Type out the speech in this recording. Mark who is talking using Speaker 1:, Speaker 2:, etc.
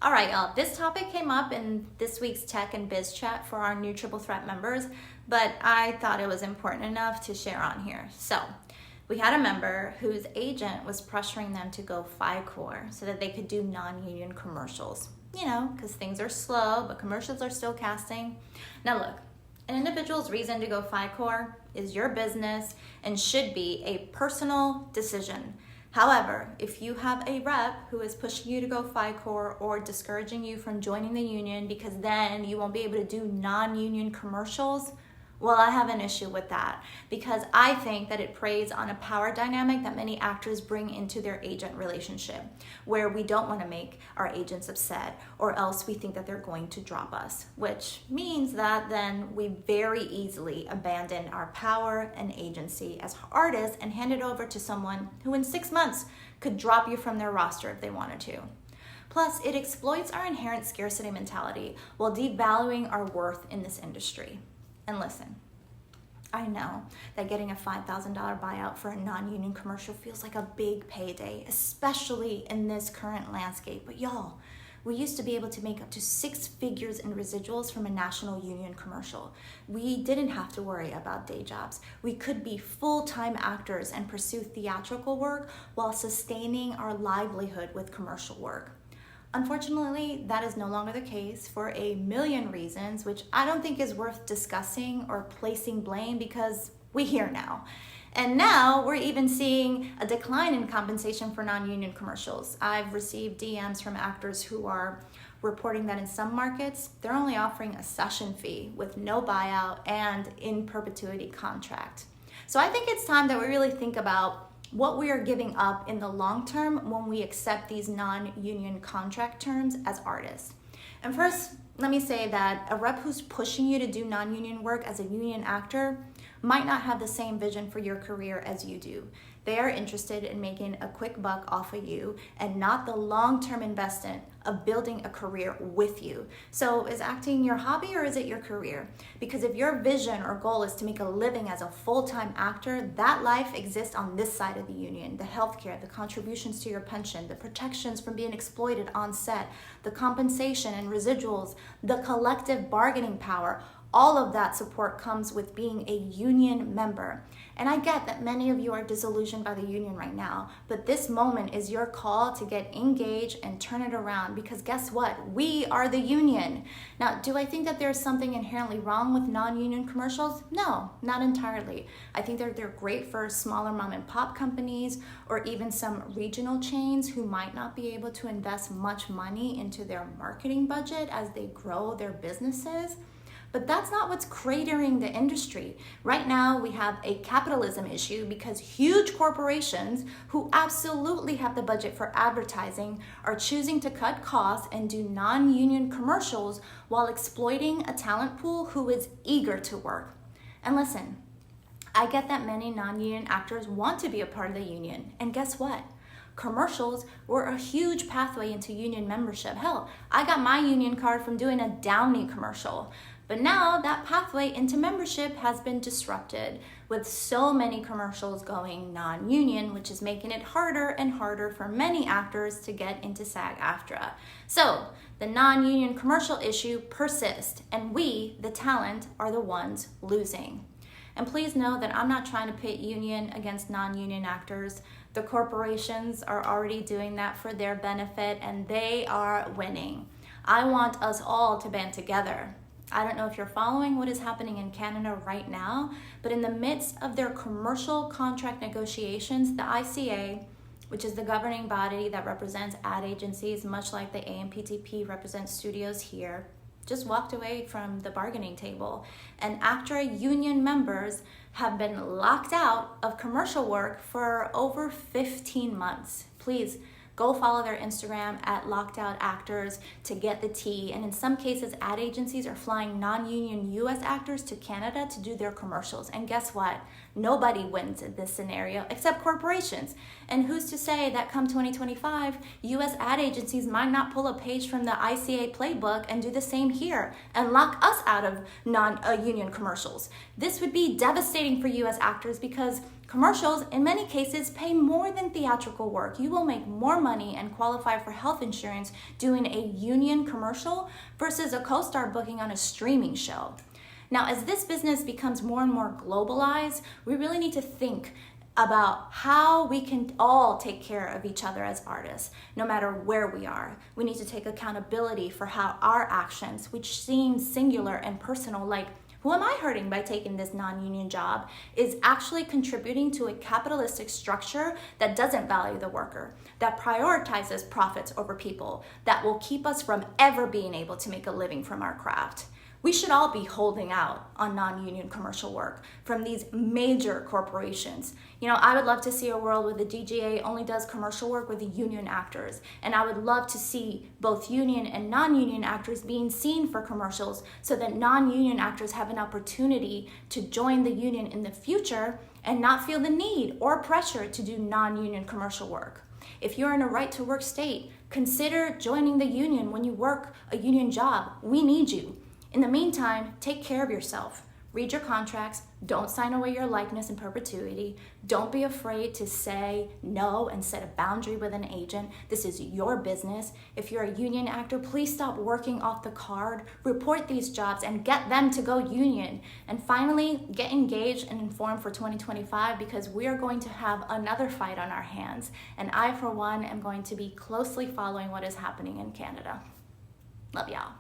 Speaker 1: All right, y'all, this topic came up in this week's Tech and Biz Chat for our new Triple Threat members, but I thought it was important enough to share on here. So we had a member whose agent was pressuring them to go FI-Core so that they could do non-union commercials. You know, because things are slow, but commercials are still casting. Now look, an individual's reason to go FI-Core is your business and should be a personal decision. However, if you have a rep who is pushing you to go FI-Core or discouraging you from joining the union because then you won't be able to do non-union commercials, well, I have an issue with that because I think that it preys on a power dynamic that many actors bring into their agent relationship, where we don't want to make our agents upset or else we think that they're going to drop us, which means that then we very easily abandon our power and agency as artists and hand it over to someone who in 6 months could drop you from their roster if they wanted to. Plus, it exploits our inherent scarcity mentality while devaluing our worth in this industry. And listen, I know that getting a $5,000 buyout for a non-union commercial feels like a big payday, especially in this current landscape. But y'all, we used to be able to make up to 6 figures in residuals from a national union commercial. We didn't have to worry about day jobs. We could be full-time actors and pursue theatrical work while sustaining our livelihood with commercial work. Unfortunately, that is no longer the case for a million reasons, which I don't think is worth discussing or placing blame because we're here now. And now we're even seeing a decline in compensation for non-union commercials. I've received DMs from actors who are reporting that in some markets, they're only offering a session fee with no buyout and in perpetuity contract. So I think it's time that we really think about what we are giving up in the long term when we accept these non-union contract terms as artists. And first, let me say that a rep who's pushing you to do non-union work as a union actor might not have the same vision for your career as you do. They are interested in making a quick buck off of you and not the long-term investment of building a career with you. So is acting your hobby or is it your career? Because if your vision or goal is to make a living as a full-time actor, that life exists on this side of the union. The healthcare, the contributions to your pension, the protections from being exploited on set, the compensation and residuals, the collective bargaining power, all of that support comes with being a union member. And I get that many of you are disillusioned by the union right now, but this moment is your call to get engaged and turn it around because guess what? We are the union. Now, do I think that there's something inherently wrong with non-union commercials? No, not entirely. I think they're great for smaller mom and pop companies or even some regional chains who might not be able to invest much money into their marketing budget as they grow their businesses. But that's not what's cratering the industry. Right now, we have a capitalism issue because huge corporations who absolutely have the budget for advertising are choosing to cut costs and do non-union commercials while exploiting a talent pool who is eager to work. And listen, I get that many non-union actors want to be a part of the union. And guess what? Commercials were a huge pathway into union membership. Hell, I got my union card from doing a Downy commercial. But now that pathway into membership has been disrupted with so many commercials going non-union, which is making it harder and harder for many actors to get into SAG-AFTRA. So the non-union commercial issue persists, and we, the talent, are the ones losing. And please know that I'm not trying to pit union against non-union actors. The corporations are already doing that for their benefit, and they are winning. I want us all to band together. I don't know if you're following what is happening in Canada right now, but in the midst of their commercial contract negotiations, the ICA, which is the governing body that represents ad agencies, much like the AMPTP represents studios here, just walked away from the bargaining table. And ACTRA union members have been locked out of commercial work for over 15 months. Please go follow their Instagram at LockedOutActors to get the tea. And in some cases, ad agencies are flying non-union US actors to Canada to do their commercials. And guess what? Nobody wins in this scenario except corporations. And who's to say that come 2025, US ad agencies might not pull a page from the ICA playbook and do the same here and lock us out of non-union commercials. This would be devastating for US actors because Commercials, in many cases, pay more than theatrical work. You will make more money and qualify for health insurance doing a union commercial versus a co-star booking on a streaming show. Now, as this business becomes more and more globalized, we really need to think about how we can all take care of each other as artists, no matter where we are. We need to take accountability for how our actions, which seem singular and personal, like who am I hurting by taking this non-union job, is actually contributing to a capitalistic structure that doesn't value the worker, that prioritizes profits over people, that will keep us from ever being able to make a living from our craft. We should all be holding out on non-union commercial work from these major corporations. I would love to see a world where the DGA only does commercial work with the union actors. And I would love to see both union and non-union actors being seen for commercials so that non-union actors have an opportunity to join the union in the future and not feel the need or pressure to do non-union commercial work. If you're in a right-to-work state, consider joining the union when you work a union job. We need you. In the meantime, take care of yourself. Read your contracts. Don't sign away your likeness in perpetuity. Don't be afraid to say no and set a boundary with an agent. This is your business. If you're a union actor, please stop working off the card. Report these jobs and get them to go union. And finally, get engaged and informed for 2025 because we are going to have another fight on our hands. And I, for one, am going to be closely following what is happening in Canada. Love y'all.